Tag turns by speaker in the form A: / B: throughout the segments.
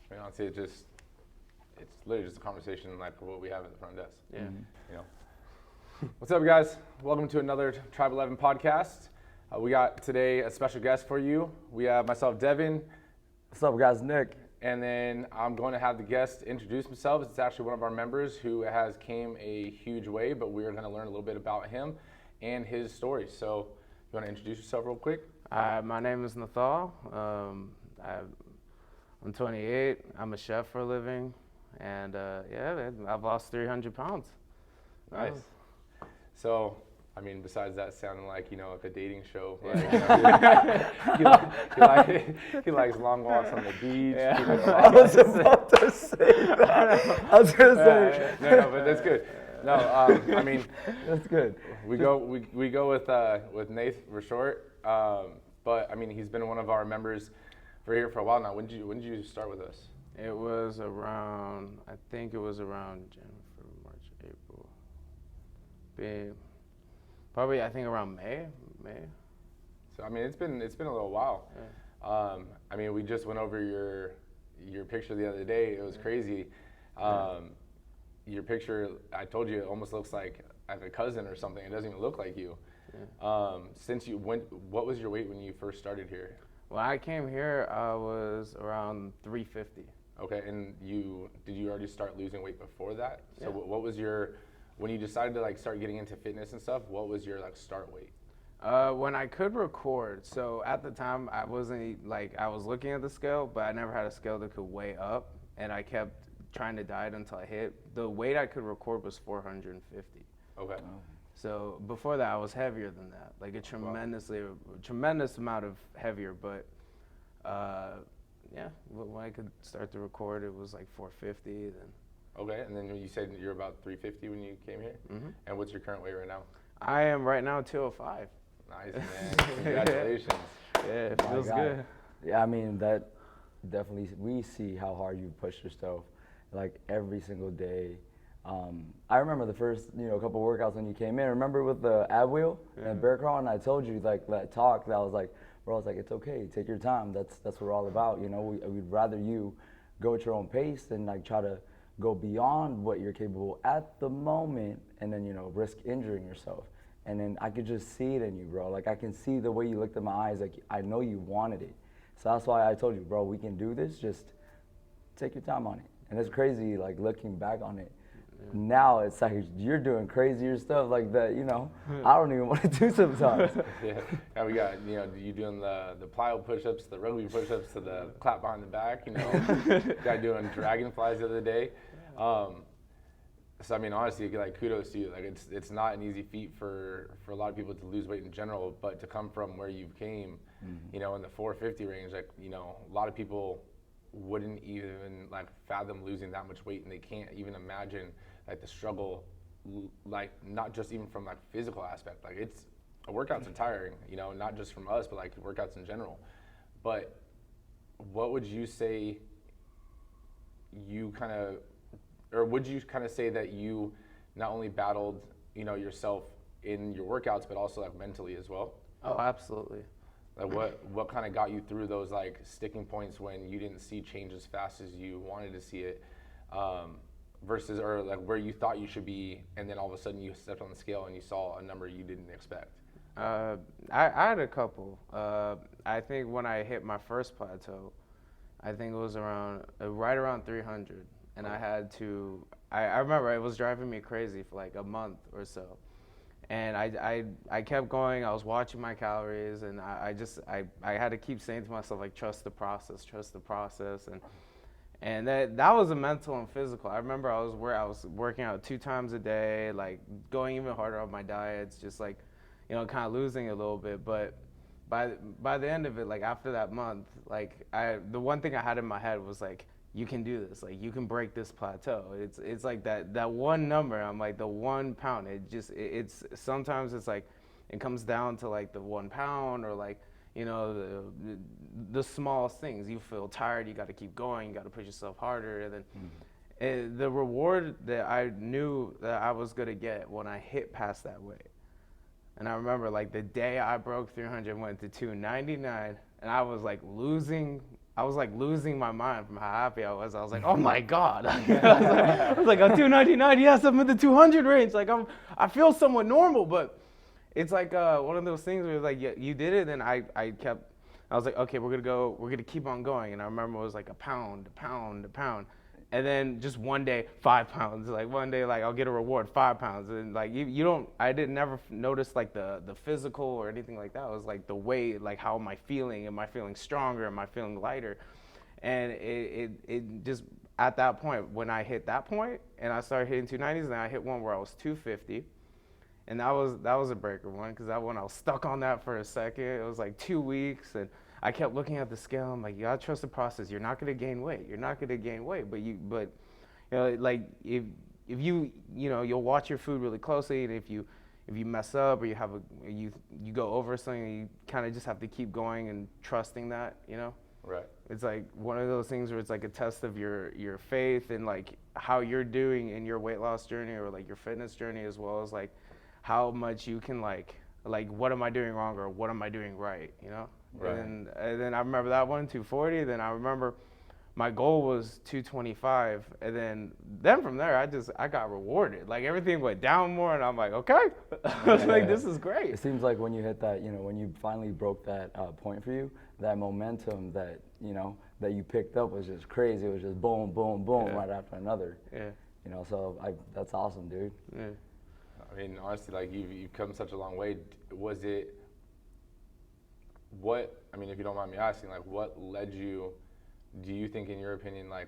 A: I mean, honestly, it's literally just a conversation like what we have at the front desk.
B: Yeah.
A: You know. What's up, guys? Welcome to another Tribe 11 podcast. We got today a special guest for you. We have myself, Devin.
C: What's up, guys? Nick.
A: And then I'm going to have the guest introduce themselves. It's actually one of our members who has came a huge way, but we're going to learn a little bit about him and his story. So, you want to introduce yourself real quick?
B: My name is Nathol. I'm 28. I'm a chef for a living. And I've lost 300 pounds.
A: Nice. So, I mean, besides that sounding like, like a dating show, like, he likes long walks on the beach.
C: Yeah. I was about to say that. I was going to say.
A: No, but that's good. No, I mean,
C: that's good.
A: We go with Nath for short. But I mean, he's been one of our members for a while now. When did you start with us?
B: It was around, I think it was around January, March, April. Probably, I think around May.
A: So I mean, it's been a little while.
B: Yeah.
A: I mean, we just went over your picture the other day. It was crazy. Your picture, I told you, it almost looks like a cousin or something. It doesn't even look like you. Yeah. What was your weight when you first started here?
B: When I came here, I was around 350.
A: Okay, and did you already start losing weight before that? So
B: yeah.
A: What was when you decided to start getting into fitness and stuff, what was your start weight?
B: When I could record, so at the time I wasn't I was looking at the scale, but I never had a scale that could weigh up, and I kept trying to diet until I hit. The weight I could record was 450.
A: Okay.
B: So before that, I was heavier than that, like a tremendous amount of heavier. But when I could start to record, it was like 450. Then.
A: Okay, and then you said you're about 350 when you came here. Mm-hmm. And what's your current weight right now?
B: I am right now 205.
A: Nice, man. Congratulations.
B: Yeah, it feels good.
C: Yeah, I mean that definitely. We see how hard you push yourself, every single day. I remember the first, couple workouts when you came in. Remember with the ab wheel and bear crawl, and I told you that talk that I was like, bro, I was like, it's okay, take your time. That's what we're all about. We'd rather you go at your own pace than try to go beyond what you're capable at the moment, and then risk injuring yourself. And then I could just see it in you, bro. I can see the way you looked at my eyes. I know you wanted it. So that's why I told you, bro, we can do this. Just take your time on it. And it's crazy, looking back on it. Now it's you're doing crazier stuff like that, I don't even want to do sometimes.
A: Yeah, we got, you doing the plyo push-ups, the rugby push-ups, to the clap behind the back, Guy doing dragonflies the other day. So I mean, honestly, kudos to you. It's not an easy feat for a lot of people to lose weight in general, but to come from where you came, in the 450 range, a lot of people wouldn't even fathom losing that much weight, and they can't even imagine the struggle, not just even from physical aspect. It's workouts are tiring, not just from us, but workouts in general. But what would you say would you say that you not only battled, yourself in your workouts, but also mentally as well?
B: Oh, absolutely.
A: What kind of got you through those sticking points when you didn't see change as fast as you wanted to see it, versus where you thought you should be, and then all of a sudden you stepped on the scale and you saw a number you didn't expect?
B: I had a couple. I think when I hit my first plateau, I think it was right around 300, and I had to. I remember it was driving me crazy for a month or so. And I kept going. I was watching my calories, and I had to keep saying to myself trust the process, and that was a mental and physical. I remember I was working out 2 times a day, going even harder on my diets, just kind of losing a little bit. But by the end of it, after that month, the one thing I had in my head was you can do this. You can break this plateau. It's that one number. I'm the 1 pound. It's sometimes it's it comes down to the 1 pound or the smallest things. You feel tired. You got to keep going. You got to push yourself harder. And then the reward that I knew that I was gonna get when I hit past that weight. And I remember the day I broke 300, went to 299, and I was losing I was like losing my mind from how happy I was. I was like, oh my God. I was like, a 299, yes, I'm in the 200 range. Like I feel somewhat normal, but it's like one of those things where it's like, yeah, you did it, and I was like, okay, we're gonna keep on going. And I remember it was like a pound, and then just one day 5 pounds. Like one day, like I'll get a reward 5 pounds, and like you don't. I didn't never notice like the physical or anything like that. It was like the weight, like how am I feeling? Am I feeling stronger? Am I feeling lighter? And it just at that point when I hit that point and I started hitting 290s, and I hit one where I was 250. And that was a breaker one, because that one I was stuck on that for a second. It was like 2 weeks, and I kept looking at the scale. I'm like, you gotta trust the process. You're not gonna gain weight. You're not gonna gain weight. But you know, like if you you'll watch your food really closely, and if you mess up or you go over something, you kind of just have to keep going and trusting that,
A: Right.
B: It's like one of those things where it's like a test of your faith and like how you're doing in your weight loss journey or like your fitness journey, as well as like how much you can like what am I doing wrong or what am I doing right,
A: Right.
B: And then I remember that one 240. Then I remember my goal was 225, and then from there I got rewarded. Like everything went down more, and I'm like, okay. I was like, this is great.
C: It seems like when you hit that, when you finally broke that point for you, that momentum that that you picked up was just crazy. It was just boom, boom, boom, right after another.
B: Yeah.
C: So that's awesome, dude.
B: Yeah.
A: I mean, honestly, like you've come such a long way. Was it what? I mean, if you don't mind me asking, like what led you? Do you think, in your opinion, like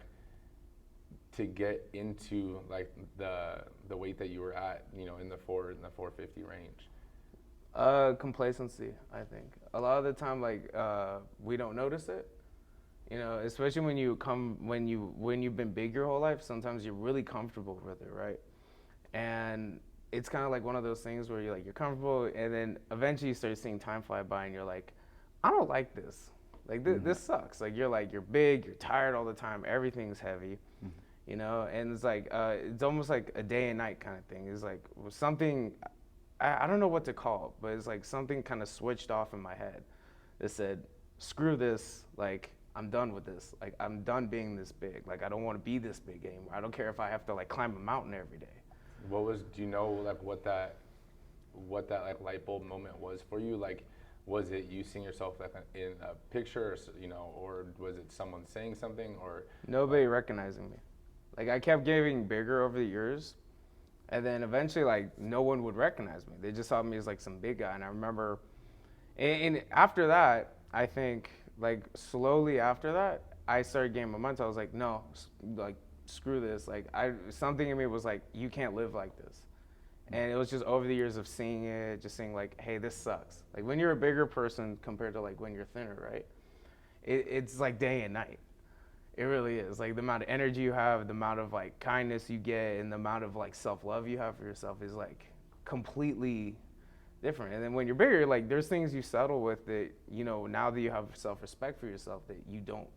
A: to get into like the weight that you were at, in the 450 range?
B: Complacency, I think. A lot of the time, like we don't notice it. Especially when you've been big your whole life. Sometimes you're really comfortable with it, right? And it's kind of like one of those things where you're comfortable, and then eventually you start seeing time fly by, and you're like, I don't like this. Like this sucks. Like you're big, you're tired all the time, everything's heavy, and it's like it's almost like a day and night kind of thing. It's like something, I don't know what to call it, but it's like something kind of switched off in my head that said, screw this, like I'm done with this. Like I'm done being this big. Like I don't want to be this big anymore. I don't care if I have to like climb a mountain every day.
A: Do you know like what that like light bulb moment was for you? Like, was it you seeing yourself like in a picture, or was it someone saying something, or
B: nobody recognizing me? Like I kept getting bigger over the years, and then eventually like no one would recognize me. They just saw me as like some big guy. And I remember, and after that, I think like slowly after that, I started gaining momentum. I was like, no, like screw this. Like something in me was like, you can't live like this. And it was just over the years of seeing it, just saying like, hey, this sucks. Like when you're a bigger person compared to like when you're thinner, right? It's like day and night. It really is. Like the amount of energy you have, the amount of like kindness you get, and the amount of like self-love you have for yourself is like completely different. And then when you're bigger, like there's things you settle with that, now that you have self-respect for yourself that you don't.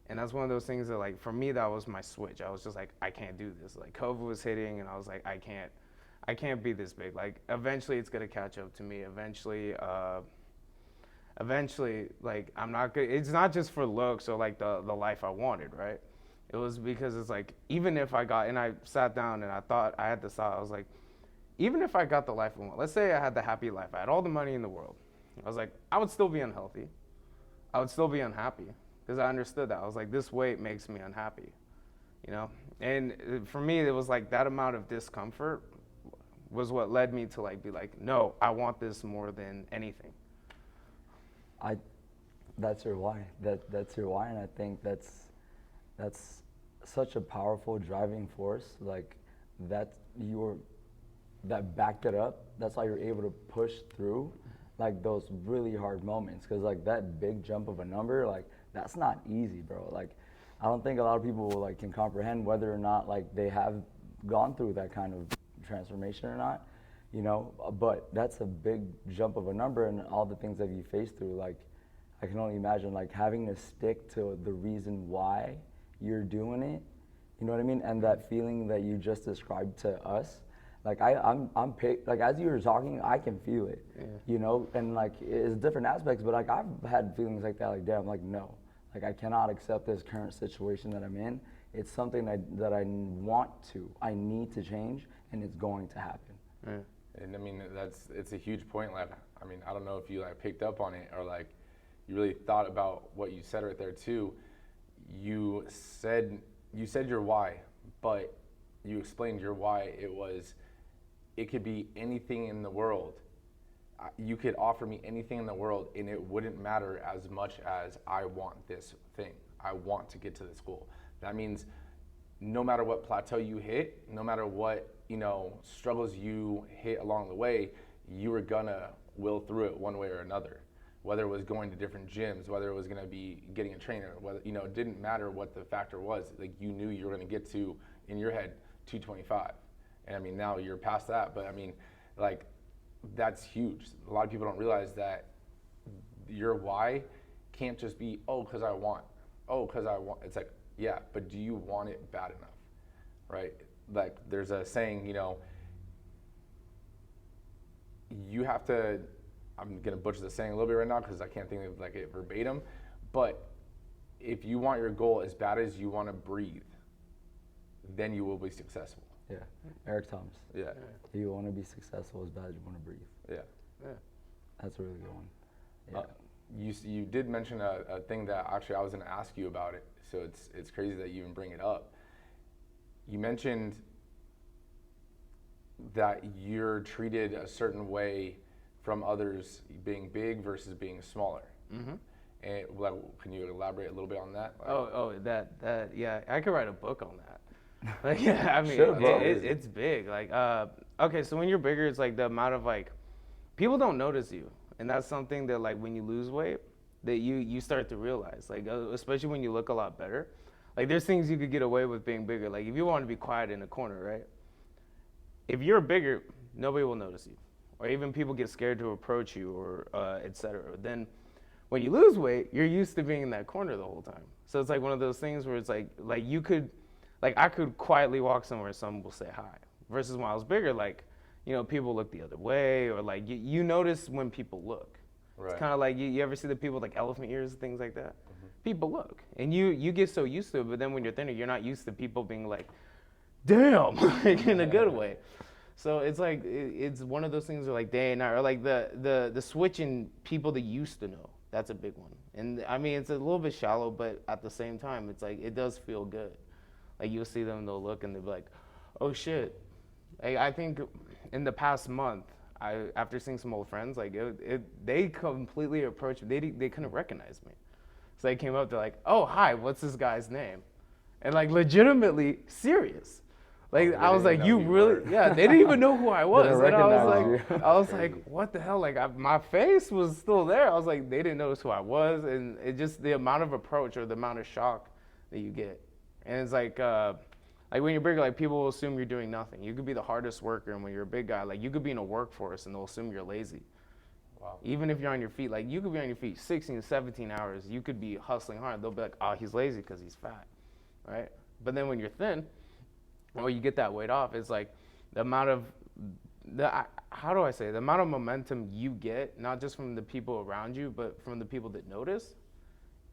B: And that's one of those things that like, for me, that was my switch. I was just like, I can't do this. Like COVID was hitting, and I was like, I can't be this big. Like eventually it's gonna catch up to me. Eventually, like I'm not good. It's not just for looks or like the life I wanted, right? It was because it's like, even if I sat down and I had this thought, I was like, even if I got the life I want, let's say I had the happy life, I had all the money in the world. I was like, I would still be unhealthy. I would still be unhappy because I understood that. I was like, this weight makes me unhappy, And for me, it was like that amount of discomfort was what led me to like be like, no, I want this more than anything.
C: That's your why. That's your why, and I think that's such a powerful driving force. Like that backed it up. That's why you're able to push through like those really hard moments. Because like that big jump of a number, like that's not easy, bro. Like I don't think a lot of people like can comprehend whether or not like they have gone through that kind of transformation or not, but that's a big jump of a number, and all the things that you face through, like I can only imagine like having to stick to the reason why you're doing it, you know what I mean? And that feeling that you just described to us, like I'm like as you were talking, I can feel it, and like it's different aspects, but like I've had feelings like that, like damn, like no, Like I cannot accept this current situation that I'm in. It's something that I want to, I need to change, and it's going to happen.
B: Yeah.
A: And I mean, it's a huge point. Like, I mean, I don't know if you like picked up on it or like you really thought about what you said right there too. You said your why, but you explained your why. It could be anything in the world. You could offer me anything in the world, and it wouldn't matter as much as I want this thing. I want to get to the school. That means no matter what plateau you hit, no matter what, struggles you hit along the way, you were gonna will through it one way or another. Whether it was going to different gyms, whether it was gonna be getting a trainer, whether, it didn't matter what the factor was. Like you knew you were gonna get to, in your head, 225. And I mean, now you're past that, but I mean, like, that's huge. A lot of people don't realize that your why can't just be, because I want. It's like, yeah, but do you want it bad enough, right? Like there's a saying, you have to, I'm gonna butcher the saying a little bit right now because I can't think of like it verbatim, but if you want your goal as bad as you want to breathe, then you will be successful.
C: Yeah, Eric Thomas.
A: Yeah.
C: You want to be successful as bad as you want to breathe.
A: Yeah.
B: Yeah.
C: That's a really good one. Yeah.
A: You did mention a thing that actually I was going to ask you about it, so it's crazy that you even bring it up. You mentioned that you're treated a certain way from others being big versus being smaller. Mm-hmm. And can you elaborate a little bit on that?
B: That yeah, I could write a book on that. Like, yeah, I mean,
C: Sure,
B: it's big. Like, okay, so when you're bigger, it's like the amount of like, people don't notice you, and that's something that like when you lose weight, that you start to realize. Like, especially when you look a lot better. Like, there's things you could get away with being bigger. Like, if you want to be quiet in a corner, right? If you're bigger, nobody will notice you, or even people get scared to approach you, or etc. Then, when you lose weight, you're used to being in that corner the whole time. So it's like one of those things where it's like you could. Like, I could quietly walk somewhere and someone will say hi. Versus when I was bigger, like, people look the other way, or like, you notice when people look. Right. It's kind of like, you ever see the people with like elephant ears, things like that? Mm-hmm. People look. And you get so used to it, but then when you're thinner, you're not used to people being like, damn, like, in a good way. So it's like, it's one of those things where like day and night, or like the switch in people that you used to know. That's a big one. And I mean, it's a little bit shallow, but at the same time, it's like, it does feel good. Like, you'll see them, they'll look, and they'll be like, oh, shit. Like, I think in the past month, after seeing some old friends, like, they completely approached me. They couldn't recognize me. So they came up, they're like, oh, hi, what's this guy's name? And, like, legitimately serious. Like, I was like, you really? Yeah, they didn't even know who I was. And I was like, what the hell? Like, my face was still there. I was like, they didn't notice who I was. And it just, the amount of approach or the amount of shock that you get. And it's like when you're bigger, like people will assume you're doing nothing. You could be the hardest worker, and when you're a big guy, like you could be in a workforce and they'll assume you're lazy. Wow. Even if you're on your feet, like you could be on your feet 16, 17 hours. You could be hustling hard. They'll be like, oh, he's lazy because he's fat, right? But then when you're thin, or you get that weight off, it's like the amount of, the amount of momentum you get, not just from the people around you, but from the people that notice,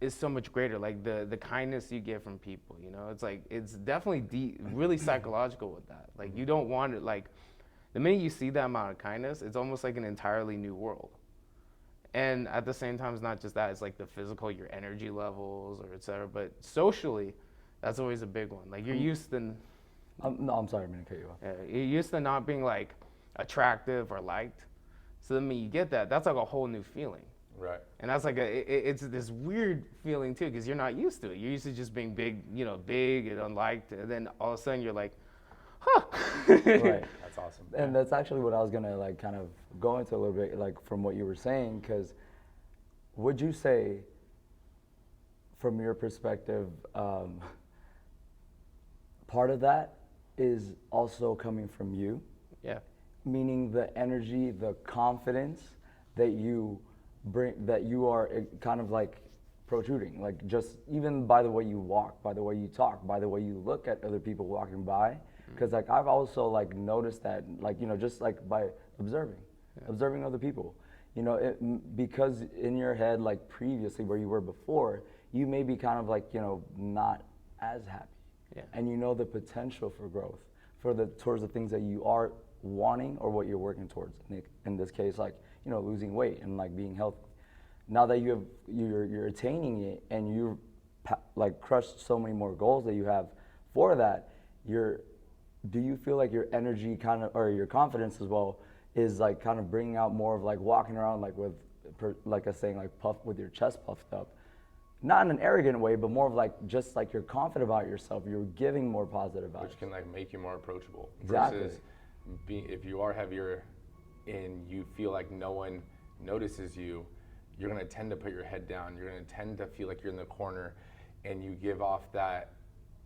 B: is so much greater. Like the kindness you get from people, it's like, it's definitely really psychological with that. Like you don't want it, like the minute you see that amount of kindness, it's almost like an entirely new world. And at the same time, it's not just that, it's like the physical, your energy levels or et cetera, but socially, that's always a big one. Like you're used to,
C: no, I'm sorry, I'm gonna cut you off.
B: You're used to not being like attractive or liked. So the minute you get that, that's like a whole new feeling.
A: Right.
B: And that's like it's this weird feeling too, because you're not used to it. You're used to just being big, big and unliked, and then all of a sudden you're like, huh.
C: Right.
A: That's awesome.
C: And that's actually what I was gonna like kind of go into a little bit, like from what you were saying, because would you say, from your perspective, part of that is also coming from you?
B: Yeah.
C: Meaning the energy, the confidence that you bring, that you are kind of like protruding, like just even by the way you walk, by the way you talk, by the way you look at other people walking by. Because like I've also like noticed that, like, just like by observing other people, because in your head, like previously where you were before, you may be kind of like, not as happy.
B: Yeah.
C: And you know the potential for growth towards the things that you are wanting or what you're working towards. In this case, like, losing weight and like being healthy. Now that you're attaining it and you've like crushed so many more goals that you have for that, do you feel like your energy kind of, or your confidence as well, is like kind of bringing out more of like walking around like with, like I was saying, like with your chest puffed up? Not in an arrogant way, but more of like just like you're confident about yourself. You're giving more positive vibes.
A: Which can like make you more approachable.
C: Exactly.
A: Versus if you are heavier and you feel like no one notices you, you're gonna tend to put your head down. You're gonna tend to feel like you're in the corner, and you give off that,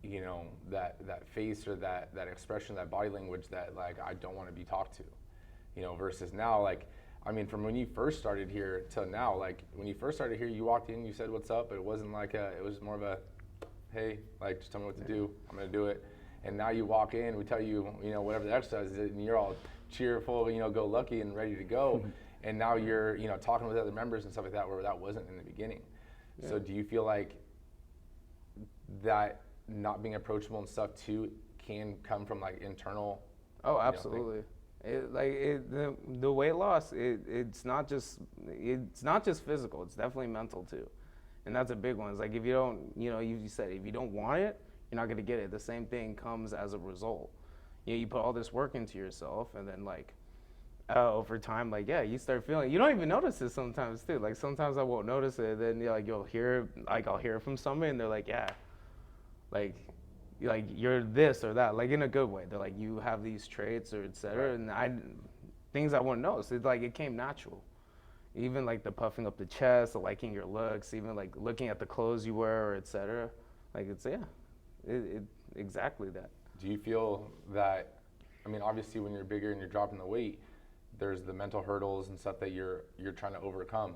A: that face or that expression, that body language that like I don't want to be talked to, Versus now, like, I mean, from when you first started here till now, like when you first started here, you walked in, you said what's up, but it wasn't like it was more of a, hey, like just tell me what to do, I'm gonna do it. And now you walk in, we tell you, whatever the exercise is, and you're all cheerful, go lucky and ready to go. And now you're, talking with other members and stuff like that, where that wasn't in the beginning. Yeah. So do you feel like that not being approachable and stuff too can come from like internal?
B: Oh, absolutely. The weight loss, it's not just physical. It's definitely mental too, and that's a big one. It's like if you don't, you said if you don't want it, you're not gonna get it. The same thing comes as a result. You put all this work into yourself, and then like over time, like you start feeling. You don't even notice it sometimes too. Like sometimes I won't notice it. Then I'll hear it from somebody, and they're like, yeah, like you're this or that, like in a good way. They're like, you have these traits or et cetera, right. And things I wouldn't notice. It's like it came natural. Even like the puffing up the chest, the liking your looks, even like looking at the clothes you wear or et cetera. Like it's exactly that.
A: Do you feel that, I mean, obviously when you're bigger and you're dropping the weight, there's the mental hurdles and stuff that you're trying to overcome.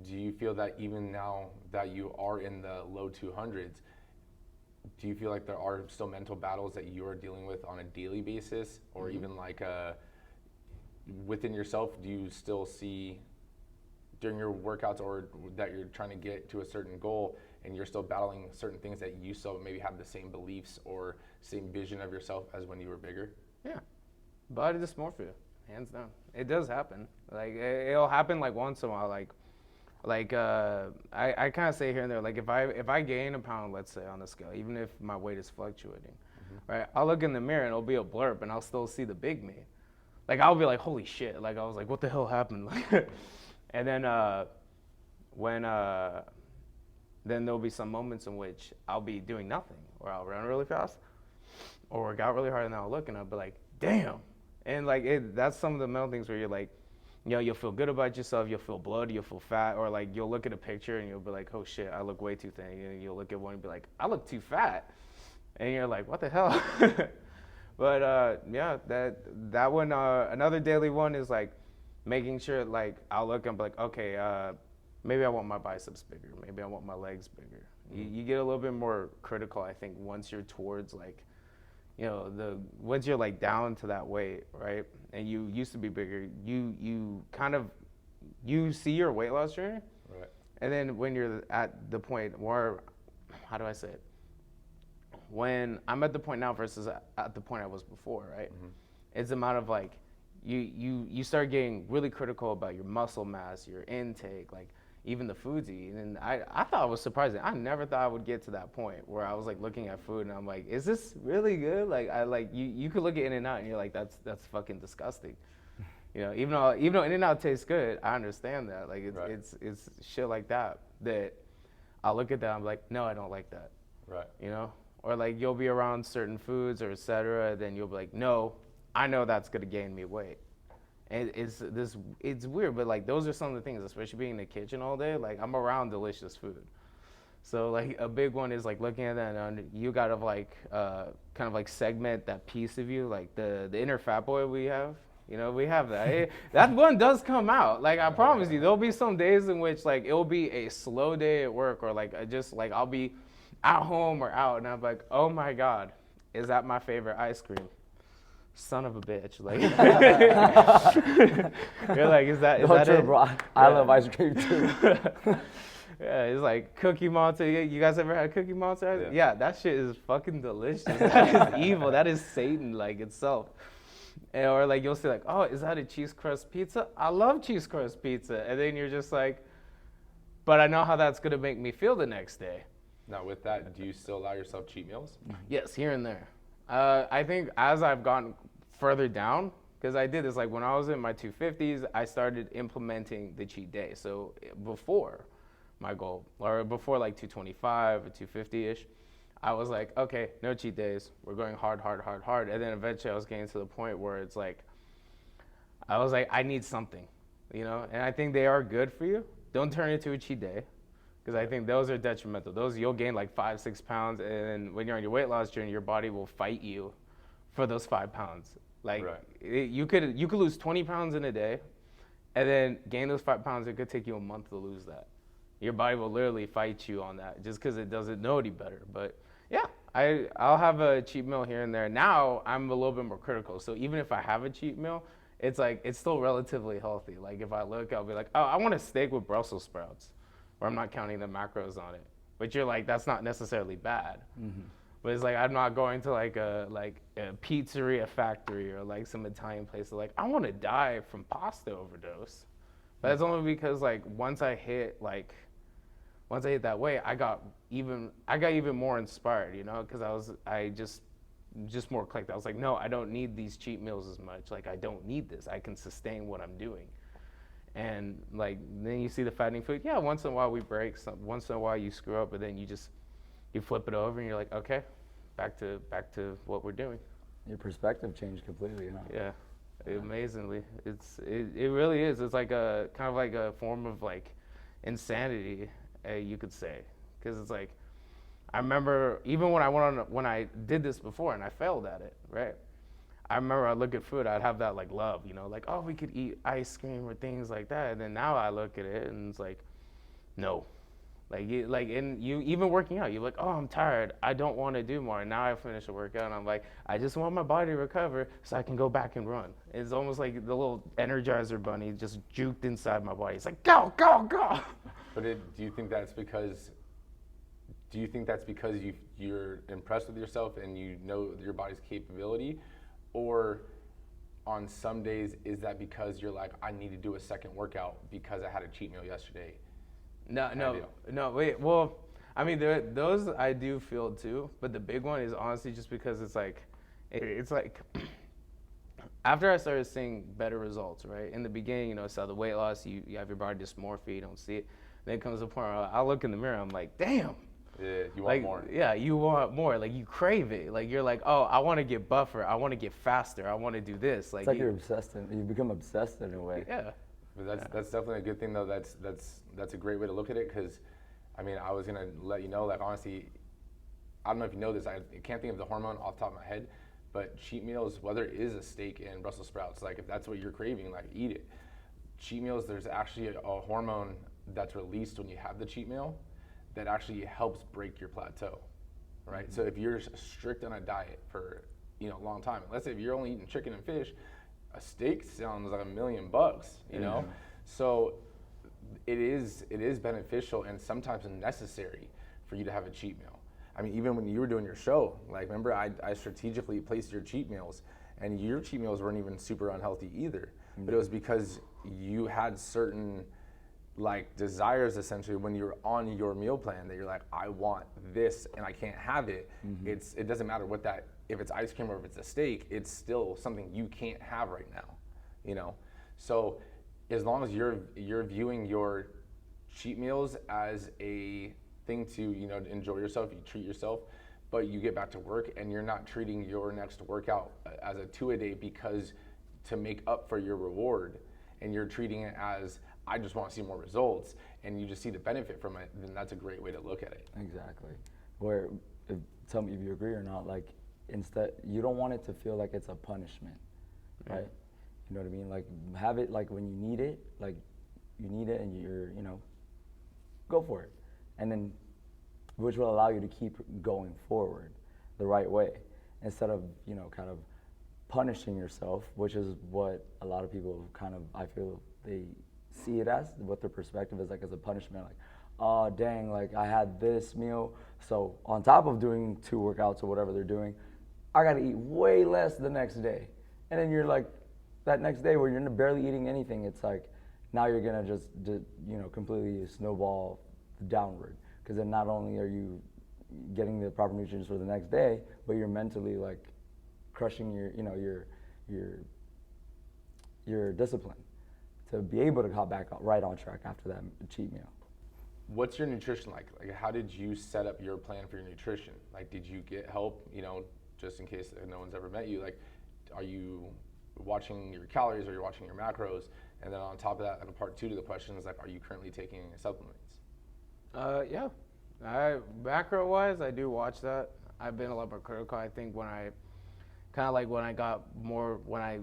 A: Do you feel that even now that you are in the low 200s, do you feel like there are still mental battles that you are dealing with on a daily basis, or mm-hmm. even like within yourself? Do you still see during your workouts or that you're trying to get to a certain goal and you're still battling certain things that you still maybe have the same beliefs or same vision of yourself as when you were bigger?
B: Yeah, body dysmorphia, hands down. It does happen. Like it'll happen like once in a while. Like I kind of say here and there, like if I gain a pound, let's say on the scale, even if my weight is fluctuating, mm-hmm. right? I'll look in the mirror and it'll be a blurb, and I'll still see the big me. Like I'll be like, holy shit! Like I was like, what the hell happened? And then then there'll be some moments in which I'll be doing nothing, or I'll run really fast, or work out really hard, and I'll look and I'll be like, damn. And like that's some of the mental things where you're like, you'll feel good about yourself, you'll feel bloated, you'll feel fat, or like you'll look at a picture and you'll be like, oh shit, I look way too thin. And you'll look at one and be like, I look too fat. And you're like, what the hell? But yeah, that one, another daily one is like making sure like I'll look and be like, okay, maybe I want my biceps bigger, maybe I want my legs bigger. You get a little bit more critical, I think, once you're towards like, once you're like down to that weight, right? And you used to be bigger, you kind of, you see your weight loss journey.
A: Right.
B: And then when you're at the point where, how do I say it? When I'm at the point now versus at the point I was before, right? Mm-hmm. It's a matter of like, you start getting really critical about your muscle mass, your intake, like even the foods you eat. And I thought it was surprising. I never thought I would get to that point where I was like looking at food and I'm like, is this really good? Like you could look at In-N-Out and you're like, that's fucking disgusting. Even though In-N-Out tastes good, I understand that. Like it's shit like that I'll look at that and I'm like, no, I don't like that.
A: Right.
B: Or like you'll be around certain foods or et cetera, then you'll be like, no, I know that's gonna gain me weight. And it's weird, but like those are some of the things, especially being in the kitchen all day, like I'm around delicious food. So like a big one is like looking at that and you gotta like kind of like segment that piece of you, like the inner fat boy we have. We have that. That one does come out. Like I promise you, there'll be some days in which like it'll be a slow day at work, or like I'll be at home or out and I'm like, oh my God, is that my favorite ice cream? Son of a bitch. Like you're like, is that
C: true, bro. I love ice cream too.
B: Yeah, it's like Cookie Monster. You guys ever had Cookie Monster?
A: Yeah.
B: Yeah, that shit is fucking delicious. That is evil. That is Satan like itself. Or like you'll say like, oh, is that a cheese crust pizza? I love cheese crust pizza. And then you're just like, but I know how that's gonna make me feel the next day.
A: Now, with that, do you still allow yourself cheat meals?
B: Yes, here and there. I think as I've gotten further down, because I did this like when I was in my 250s, I started implementing the cheat day. So before my goal, or before like 225 or 250-ish, I was like, okay, no cheat days. We're going hard, hard, hard, hard. And then eventually I was getting to the point where it's like, I was like, I need something, you know? And I think they are good for you. Don't turn it into a cheat day, because I think those are detrimental. Those, you'll gain like 5-6 pounds, and then when you're on your weight loss journey, your body will fight you for those 5 pounds. Like you could lose 20 pounds in a day, and then gain those 5 pounds. It could take you a month to lose that. Your body will literally fight you on that just because it doesn't know any better. But yeah, I'll have a cheat meal here and there. Now I'm a little bit more critical. So even if I have a cheat meal, it's like it's still relatively healthy. Like if I look, I'll be like, oh, I want a steak with Brussels sprouts, where I'm not counting the macros on it. But you're like, that's not necessarily bad. Mm-hmm. But it's like I'm not going to like a pizzeria factory or like some Italian place. Like I want to die from pasta overdose. But that's only because like once I hit that weight, I got even more inspired, you know, because I just more clicked. I was like, no, I don't need these cheat meals as much. Like I don't need this. I can sustain what I'm doing. And like then you see the fattening food. Yeah, once in a while we break. Once in a while you screw up, but then you flip it over and you're like, okay, back to what we're doing.
C: Your perspective changed completely, huh?
B: Yeah, amazingly, it really is. It's like a kind of like a form of like insanity, you could say, because it's like I remember even when I did this before and I failed at it, right? I remember I look at food, I'd have that like love, you know, like, oh, we could eat ice cream or things like that. And then now I look at it and it's like, no. And you even working out, you're like, oh, I'm tired. I don't want to do more. And now I finish a workout and I'm like, I just want my body to recover so I can go back and run. It's almost like the little Energizer bunny just juked inside my body. It's like, go, go, go.
A: But do you think that's because you're impressed with yourself and you know your body's capability? Or on some days, is that because you're like, I need to do a second workout because I had a cheat meal yesterday? No. Wait. Well,
B: I mean, those I do feel too, but the big one is honestly just because it's like after I started seeing better results, right? In the beginning, you know, so the weight loss, you have your body dysmorphia, you don't see it. Then it comes to a point where I look in the mirror, I'm like, damn.
A: Yeah, you want more.
B: Yeah, you want more. Like you crave it. Like you're like, oh, I want to get buffer. I want to get faster. I want to do this. Like
C: it's like you're obsessed. You become obsessed in a way.
B: Yeah.
A: But that's definitely a good thing though. That's a great way to look at it, because, I mean, I was gonna let you know, like honestly, I don't know if you know this. I can't think of the hormone off the top of my head, but cheat meals, whether it is a steak and Brussels sprouts, like if that's what you're craving, like eat it. Cheat meals, there's actually a hormone that's released when you have the cheat meal that actually helps break your plateau, right? Mm-hmm. So if you're strict on a diet for a long time, let's say if you're only eating chicken and fish, a steak sounds like $1 million, you know? So it is beneficial and sometimes necessary for you to have a cheat meal. I mean, even when you were doing your show, like remember I strategically placed your cheat meals, and your cheat meals weren't even super unhealthy either, but it was because you had certain like desires essentially when you're on your meal plan that you're like, I want this and I can't have it. Mm-hmm. It doesn't matter what that, if it's ice cream or if it's a steak, it's still something you can't have right now, you know? So as long as you're viewing your cheat meals as a thing to, enjoy yourself, you treat yourself, but you get back to work and you're not treating your next workout as a 2-a-day because to make up for your reward, and you're treating it as, I just want to see more results, and you just see the benefit from it, then that's a great way to look at it.
C: Exactly. Where, tell me if you agree or not, like, instead, you don't want it to feel like it's a punishment, right? You know what I mean? Like, have it like when you need it, like, you need it and you're, go for it. And then, which will allow you to keep going forward the right way, instead of, kind of punishing yourself, which is what a lot of people kind of, I feel they see it as, what their perspective is like as a punishment, like, oh dang, like I had this meal, so on top of doing 2 workouts or whatever they're doing, I gotta eat way less the next day. And then you're like, that next day where you're barely eating anything, it's like, now you're gonna just, completely snowball downward. Because then not only are you getting the proper nutrients for the next day, but you're mentally like crushing your discipline to be able to hop back right on track after that cheat meal.
A: What's your nutrition like? Like, how did you set up your plan for your nutrition? Like, did you get help, just in case no one's ever met you? Like, are you watching your calories or you're watching your macros? And then on top of that, and part 2 to the question is like, are you currently taking supplements?
B: Yeah. Macro-wise, I do watch that. I've been a lot more critical. I think when I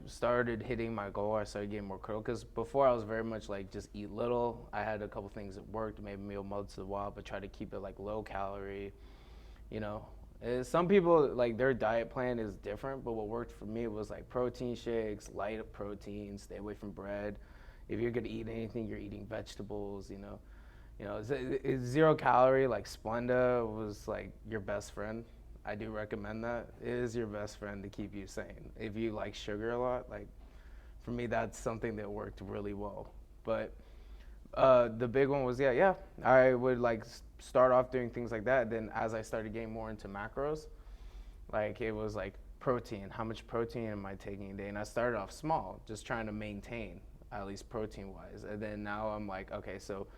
B: started hitting my goal, I started getting more critical. Because before I was very much like just eat little. I had a couple things that worked, maybe meal most of the while, but try to keep it like low calorie, Some people, like their diet plan is different, but what worked for me was like protein shakes, light protein, stay away from bread. If you're gonna eat anything, you're eating vegetables, it's 0 calorie, like Splenda was like your best friend. I do recommend that. It is your best friend to keep you sane. If you like sugar a lot, like for me, that's something that worked really well. But the big one was, I would like start off doing things like that. Then as I started getting more into macros, like it was like protein, how much protein am I taking a day? And I started off small, just trying to maintain at least protein wise. And then now I'm like, okay, so,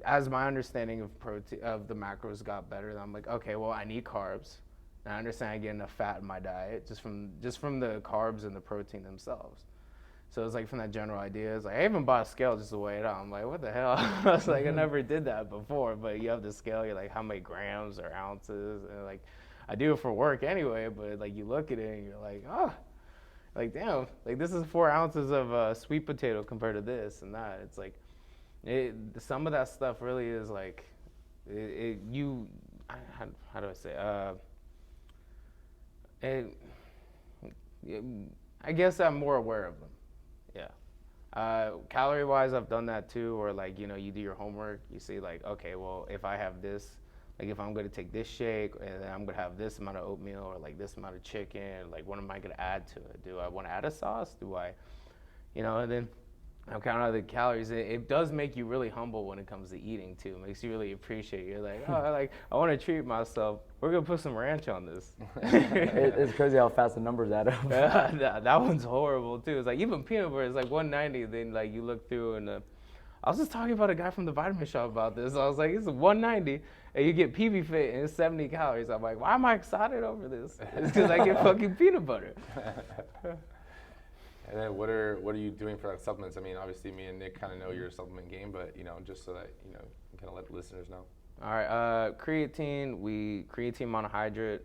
B: as my understanding of protein, of the macros got better, I'm like, okay, well I need carbs. And I understand I get enough fat in my diet just from the carbs and the protein themselves. So it's like from that general idea, it's like I even bought a scale just to weigh it out. I'm like, what the hell? I was like, I never did that before, but you have the scale, you're like, how many grams or ounces? And like, I do it for work anyway, but like you look at it and you're like, oh, like damn, like this is 4 ounces of sweet potato compared to this and that. It's like, some of that stuff really is like, how do I say, I guess I'm more aware of them. Yeah. Calorie wise, I've done that too, or like, you do your homework, you see like, okay, well, if I have this, like if I'm going to take this shake and then I'm going to have this amount of oatmeal or like this amount of chicken, like what am I going to add to it? Do I want to add a sauce? And then I'm counting out the calories. It does make you really humble when it comes to eating too. It makes you really appreciate it. You're like, oh, like I want to treat myself. We're gonna put some ranch on this.
C: It's crazy how fast the numbers add up.
B: that one's horrible too. It's like even peanut butter is like 190. Then like you look through and I was just talking about a guy from the vitamin shop about this. I was like, it's 190 and you get PB Fit and it's 70 calories. I'm like, why am I excited over this? It's because I get fucking peanut butter.
A: And then what are you doing for supplements? I mean, obviously me and Nick kind of know your supplement game, but just so that you can kind of let the listeners know.
B: All right, creatine monohydrate,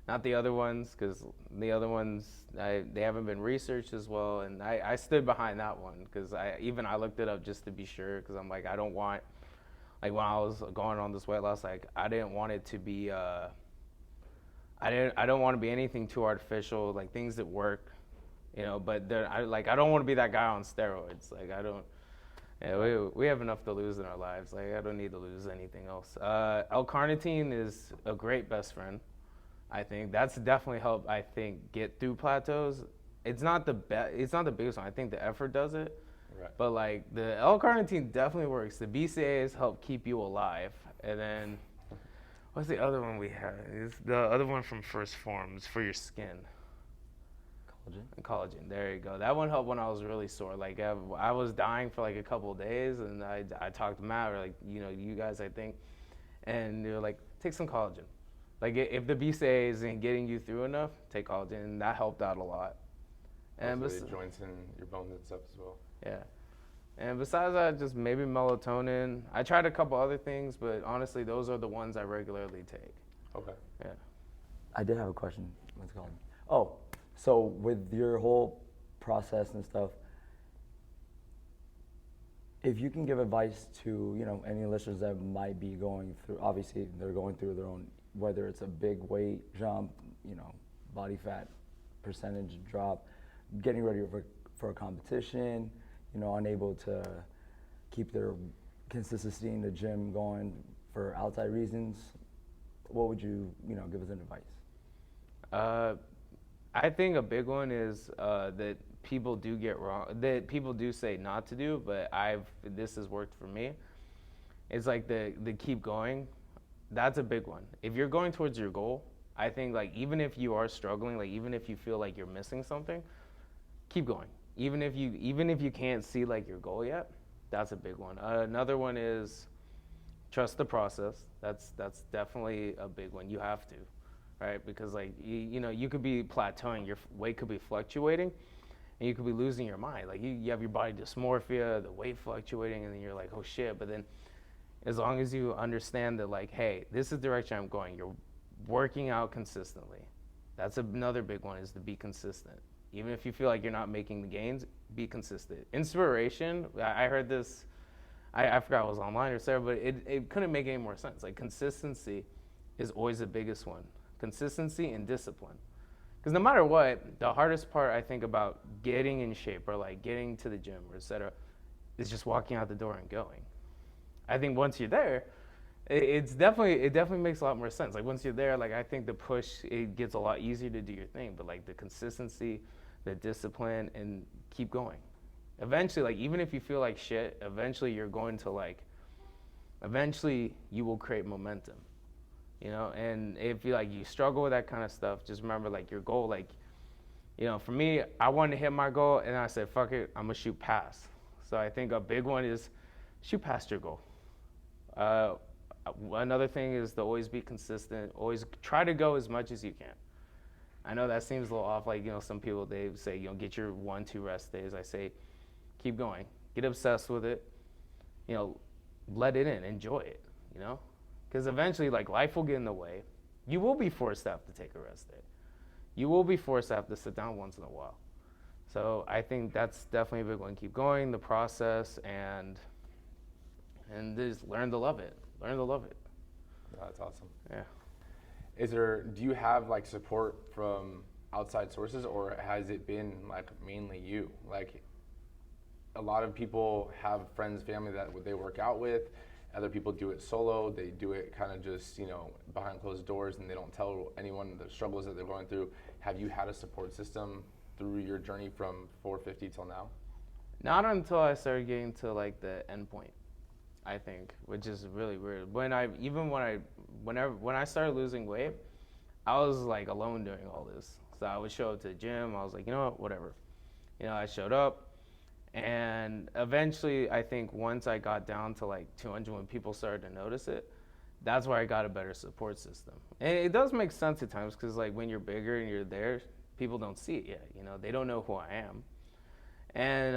B: not the other ones, because the other ones they haven't been researched as well, and I stood behind that one because I looked it up just to be sure, because I'm like I don't want, like when I was going on this weight loss, like I didn't want it to be I don't want to be anything too artificial, like things that work. But I don't want to be that guy on steroids. Like I don't. Yeah, we have enough to lose in our lives. Like I don't need to lose anything else. L-carnitine is a great best friend. I think that's definitely helped. I think get through plateaus. It's not the It's not the biggest one. I think the effort does it.
A: Right.
B: But like the L-carnitine definitely works. The BCAAs help keep you alive. And then what's the other one we have? Is the other one from First Forms for your skin. Collagen, there you go. That one helped when I was really sore. Like I was dying for like a couple of days, and I talked to Matt, or like you guys, I think, and they were like, take some collagen. Like if the BCAA isn't getting you through enough, take collagen, and that helped out a lot.
A: And the joints and your bones and stuff as well.
B: Yeah, and besides that, just maybe melatonin. I tried a couple other things, but honestly, those are the ones I regularly take.
A: Okay.
B: Yeah.
C: I did have a question. What's it called? Oh. So with your whole process and stuff, if you can give advice to any listeners that might be going through, obviously they're going through their own, whether it's a big weight jump, body fat percentage drop, getting ready for a competition, unable to consistency in the gym going for outside reasons, what would you, give as an advice?
B: I think a big one is that people do get wrong, that people do say not to do, but this has worked for me. It's like the keep going. That's a big one. If you're going towards your goal, I think like even if you are struggling, like even if you feel like you're missing something, keep going. Even if you can't see like your goal yet, that's a big one. Another one is trust the process. That's definitely a big one. You have to, right? Because like you could be plateauing, your weight could be fluctuating, and you could be losing your mind. Like you have your body dysmorphia, the weight fluctuating, and then you're like, oh shit. But then as long as you understand that like, hey, this is the direction I'm going, you're working out consistently. That's another big one, is to be consistent. Even if you feel like you're not making the gains, be consistent. Inspiration, I heard this, I forgot it was online or something, but it couldn't make any more sense. Like consistency is always the biggest one. Consistency and discipline. Because no matter what, the hardest part I think about getting in shape or like getting to the gym or et cetera is just walking out the door and going. I think once you're there, it definitely makes a lot more sense. Like once you're there, like I think the push, it gets a lot easier to do your thing, but like the consistency, the discipline, and keep going. Eventually, like even if you feel like shit, eventually you're going to eventually you will create momentum, and if you struggle with that kind of stuff, just remember like your goal, like, for me, I wanted to hit my goal and I said, fuck it, I'm gonna shoot past. So I think a big one is shoot past your goal. Another thing is to always be consistent, always try to go as much as you can. I know that seems a little off, like, some people, they say, get your 1-2 rest days. I say, keep going, get obsessed with it, let it in, enjoy it, because eventually, like, life will get in the way. You will be forced to have to take a rest day. You will be forced to have to sit down once in a while. So I think that's definitely a big one. Keep going, the process, and just learn to love it. Learn to love it.
A: That's awesome.
B: Yeah.
A: Do you have like support from outside sources, or has it been like mainly you? Like a lot of people have friends, family that they work out with. Other people do it solo. They do it kind of just, behind closed doors, and they don't tell anyone the struggles that they're going through. Have you had a support system through your journey from 450 till now?
B: Not until I started getting to like the end point, I think, which is really weird. When I started losing weight, I was like alone doing all this. So I would show up to the gym. I was like, whatever. I showed up, and eventually, I think once I got down to like 200, when people started to notice it, that's where I got a better support system. And it does make sense at times, because like when you're bigger and you're there, people don't see it yet. They don't know who I am. And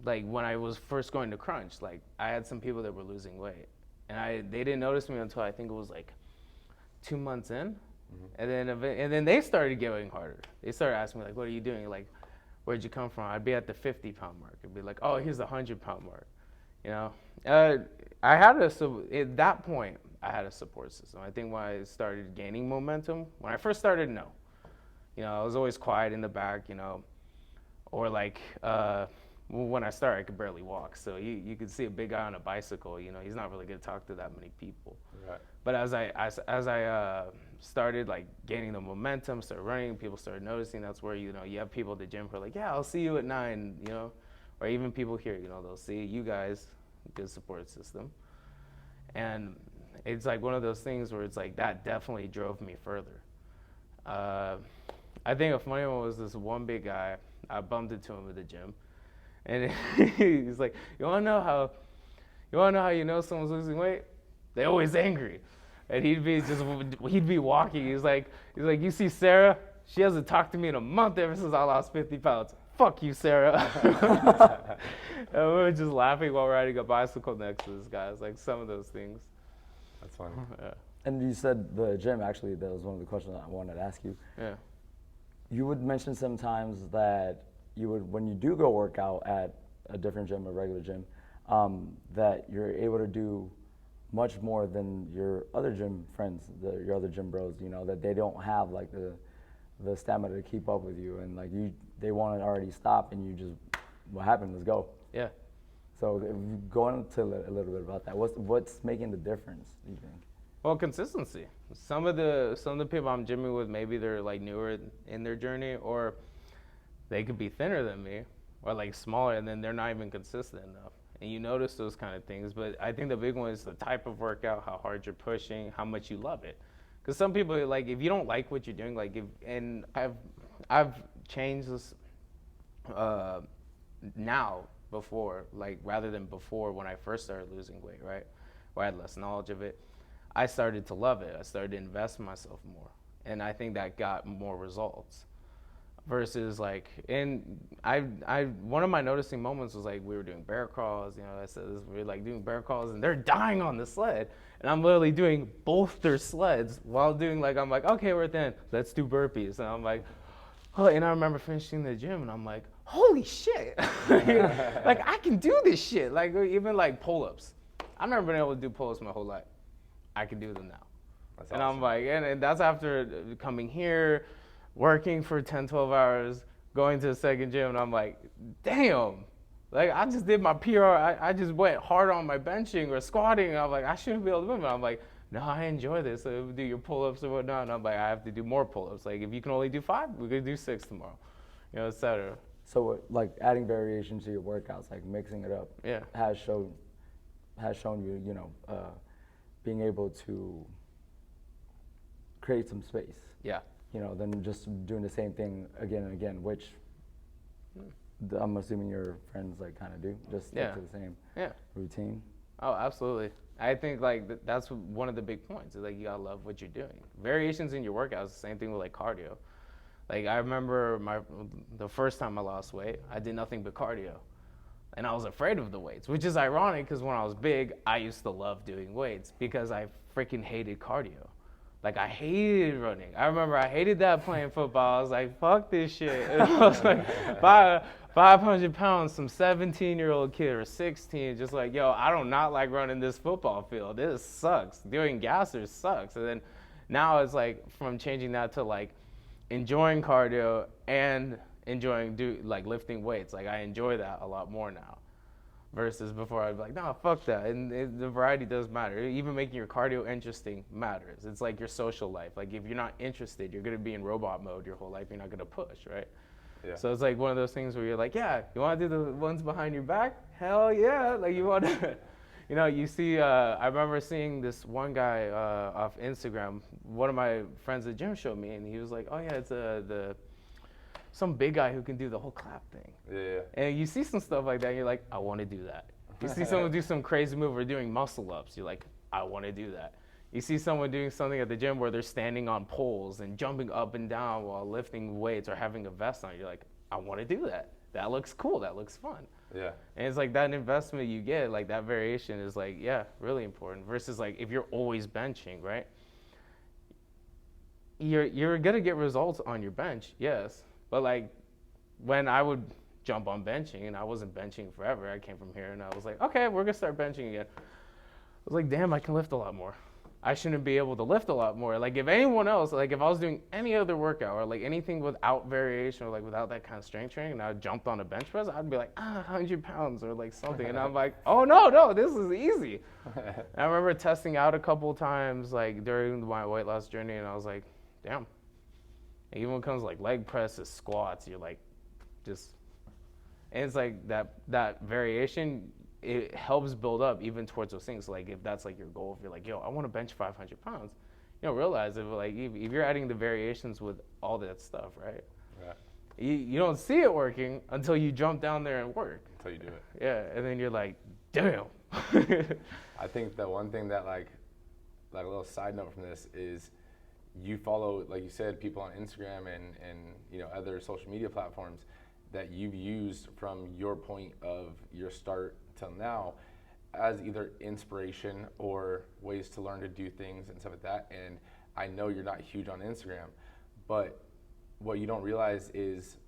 B: like when I was first going to Crunch, like I had some people that were losing weight, and they didn't notice me until I think it was like 2 months in, and then they started getting harder. They started asking me like, "What are you doing? Like, where'd you come from?" I'd be at the 50-pound mark. It'd be like, "Oh, here's the 100-pound mark." At that point, I had a support system. I think when I started gaining momentum, when I first started, no, I was always quiet in the back, or like when I started, I could barely walk. So you could see a big guy on a bicycle. He's not really going to talk to that many people.
A: Right.
B: But as I started like gaining the momentum, started running, people started noticing. That's where you have people at the gym who are like, yeah, I'll see you at 9. Or even people here, they'll see you guys. Good support system. And it's like one of those things where it's like that definitely drove me further. I think a funny one was this one big guy. I bumped into him at the gym, and he's like, "You wanna know how you know someone's losing weight? They're always angry." And he'd be walking. He's like, "You see Sarah? She hasn't talked to me in a month ever since I lost 50 pounds. Fuck you, Sarah." And we were just laughing while riding a bicycle next to this guy. It's like some of those things.
A: That's funny.
B: Yeah.
C: And you said the gym, actually, that was one of the questions I wanted to ask you.
B: Yeah.
C: You would mention sometimes that when you do go work out at a different gym, a regular gym, that you're able to do much more than your other gym friends, your other gym bros, that they don't have like the stamina to keep up with you, and like they want to already stop, and you just, what happened, let's go.
B: Yeah.
C: So if you go into a little bit about that. What's making the difference, do you think?
B: Well, consistency. Some of the people I'm gymming with, maybe they're like newer in their journey, or they could be thinner than me, or like smaller, and then they're not even consistent enough. And you notice those kind of things. But I think the big one is the type of workout, how hard you're pushing, how much you love it. Because some people, like, if you don't like what you're doing, like, and I've changed this now before, like, rather than before when I first started losing weight, right, where I had less knowledge of it. I started to love it. I started to invest in myself more, and I think that got more results. Versus like, and I one of my noticing moments was like we were doing bear crawls. You know, I said this, we were like doing bear crawls, and they're dying on the sled, and I'm literally doing both their sleds while doing like I'm like, okay, we're at the end, let's do burpees, and I'm like, oh, and I remember finishing the gym, and I'm like, holy shit, like I can do this shit, like even like pull-ups. I've never been able to do pull-ups my whole life. I can do them now. That's and awesome. I'm like, and that's after coming here, working for 10, 12 hours, going to the second gym, and I'm like, damn, like I just did my PR, I just went hard on my benching or squatting, and I'm like, I shouldn't be able to do it. I'm like, no, I enjoy this. So do your pull-ups or whatnot, and I'm like, I have to do more pull-ups. Like if you can only do 5, we're gonna do 6 tomorrow, you know, et cetera.
C: So like adding variation to your workouts, like mixing it up, has shown you, you know, being able to create some space.
B: Yeah.
C: You know, than just doing the same thing again and again, which I'm assuming your friends like kind of do, just stick to the same routine. Oh,
B: absolutely. I think like that's one of the big points. Is like you gotta love what you're doing. Variations in your workouts, the same thing with like cardio. Like I remember the first time I lost weight, I did nothing but cardio. And I was afraid of the weights, which is ironic because when I was big, I used to love doing weights because I freaking hated cardio. Like I hated running. I remember I hated that playing football. I was like, fuck this shit. And I was like, 500 pounds, some 17-year-old kid or 16, just like, yo, I do not like running this football field. This sucks. Doing gassers sucks. And then now it's like from changing that to like enjoying cardio and enjoying like lifting weights. Like I enjoy that a lot more now. Versus before I'd be like, no, fuck that. And the variety does matter. Even making your cardio interesting matters. It's like your social life. Like if you're not interested, you're gonna be in robot mode your whole life. You're not gonna push, right? Yeah. So it's like one of those things where you're like, yeah, you wanna do the ones behind your back? Hell yeah. Like you wanna, you know, you see, I remember seeing this one guy off Instagram. One of my friends at the gym showed me, and he was like, oh yeah, it's some big guy who can do the whole clap thing. Yeah. And you see some stuff like that, and you're like, I want to do that. You see someone do some crazy move or doing muscle ups, you're like, I want to do that. You see someone doing something at the gym where they're standing on poles and jumping up and down while lifting weights or having a vest on, you're like, I want to do that. That looks cool. That looks fun. Yeah. And it's like that investment you get, like that variation is like, yeah, really important. Versus like if you're always benching, right? You're gonna get results on your bench, yes. But like when I would jump on benching, and I wasn't benching forever, I came from here and I was like, okay, we're gonna start benching again. I was like, damn, I can lift a lot more. I shouldn't be able to lift a lot more. Like if anyone else, like if I was doing any other workout or like anything without variation or like without that kind of strength training, and I jumped on a bench press, I'd be like, 100 pounds or like something. And I'm like, oh no, this is easy. I remember testing out a couple times like during my weight loss journey, and I was like, damn. Even when it comes to like leg presses, squats, you're like, just, and it's like that variation, it helps build up even towards those things. So like if that's like your goal, if you're like, yo, I want to bench 500 pounds, you don't realize if like if you're adding the variations with all that stuff, right? Yeah. You don't see it working until you jump down there and work.
A: Until you do it.
B: Yeah, and then you're like, damn.
A: I think the one thing that like a little side note from this is, you follow, like you said, people on Instagram and you know other social media platforms that you've used from your point of your start till now as either inspiration or ways to learn to do things and stuff like that. And I know you're not huge on Instagram, but what you don't realize is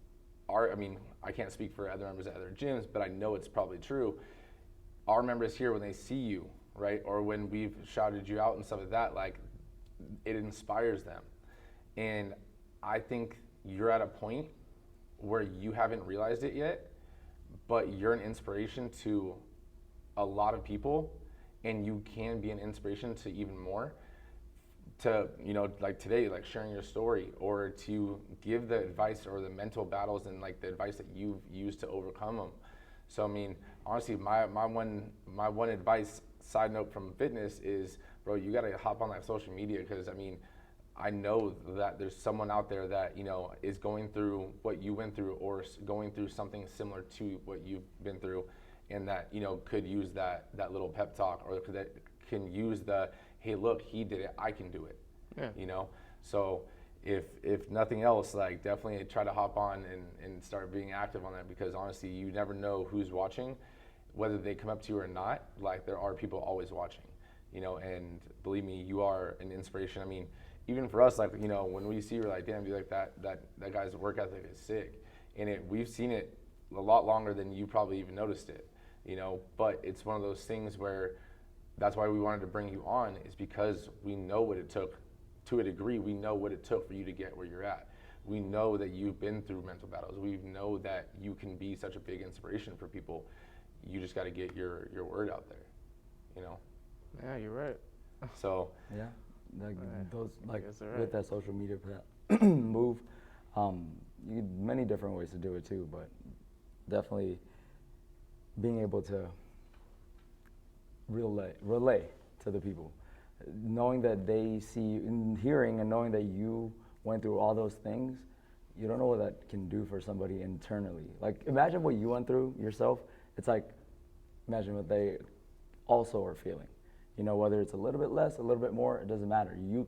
A: I can't speak for other members at other gyms, but I know it's probably true. Our members here, when they see you, right, or when we've shouted you out and stuff like that, like, it inspires them. And I think you're at a point where you haven't realized it yet, but you're an inspiration to a lot of people, and you can be an inspiration to even more. To, you know, like today, like sharing your story, or to give the advice or the mental battles and like the advice that you've used to overcome them. So I mean, honestly, my one advice, side note from fitness, is, bro, you gotta hop on that social media, because I mean, I know that there's someone out there that, you know, is going through what you went through, or going through something similar to what you've been through, and that, you know, could use that little pep talk, or that can use the, hey, look, he did it, I can do it.
B: Yeah.
A: You know, so if nothing else, like definitely try to hop on and start being active on that, because honestly, you never know who's watching, whether they come up to you or not. Like, there are people always watching, you know, and believe me, you are an inspiration. I mean, even for us, like, you know, when we see, we're like, damn, dude, like that guy's work ethic is sick, and we've seen it a lot longer than you probably even noticed it, you know. But it's one of those things where that's why we wanted to bring you on, is because we know what it took. To a degree, we know what it took for you to get where you're at. We know that you've been through mental battles. We know that you can be such a big inspiration for people. You just got to get your word out there, you know.
B: Yeah, you're right.
A: So
C: Yeah, like
B: Right.
C: those, like
B: Yes, sir.
C: with that social media move, you many different ways to do it too, but definitely being able to relay to the people, knowing that they see you, and hearing and knowing that you went through all those things. You don't know what that can do for somebody internally. Like, imagine what you went through yourself. It's like, imagine what they also are feeling. You know, whether it's a little bit less, a little bit more, it doesn't matter. You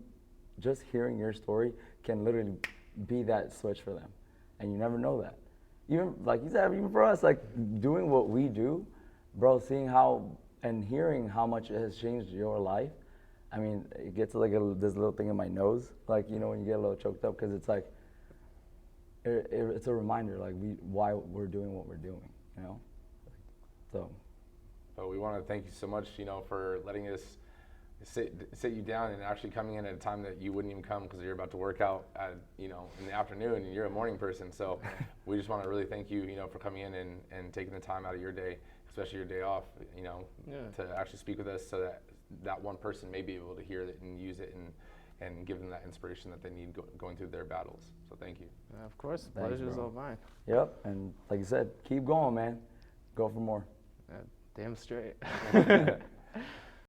C: just hearing your story can literally be that switch for them, and you never know that. Even like you said, even for us, like doing what we do, bro, seeing how and hearing how much it has changed your life. I mean, it gets like this little thing in my nose, like, you know, when you get a little choked up, because it's like, it's a reminder, like, why we're doing what we're doing, you know? So.
A: But we want to thank you so much, you know, for letting us sit you down and actually coming in at a time that you wouldn't even come, because you're about to work out at, you know, in the afternoon, and you're a morning person. So we just want to really thank you, you know, for coming in and taking the time out of your day, especially your day off, you know, to actually speak with us, so that one person may be able to hear it and use it and give them that inspiration that they need going through their battles. So thank you.
B: Of course,
C: Thanks,
B: pleasure's
C: bro.
B: all mine.
C: Yep, and like you said, keep going, man. Go for more.
B: Damn straight.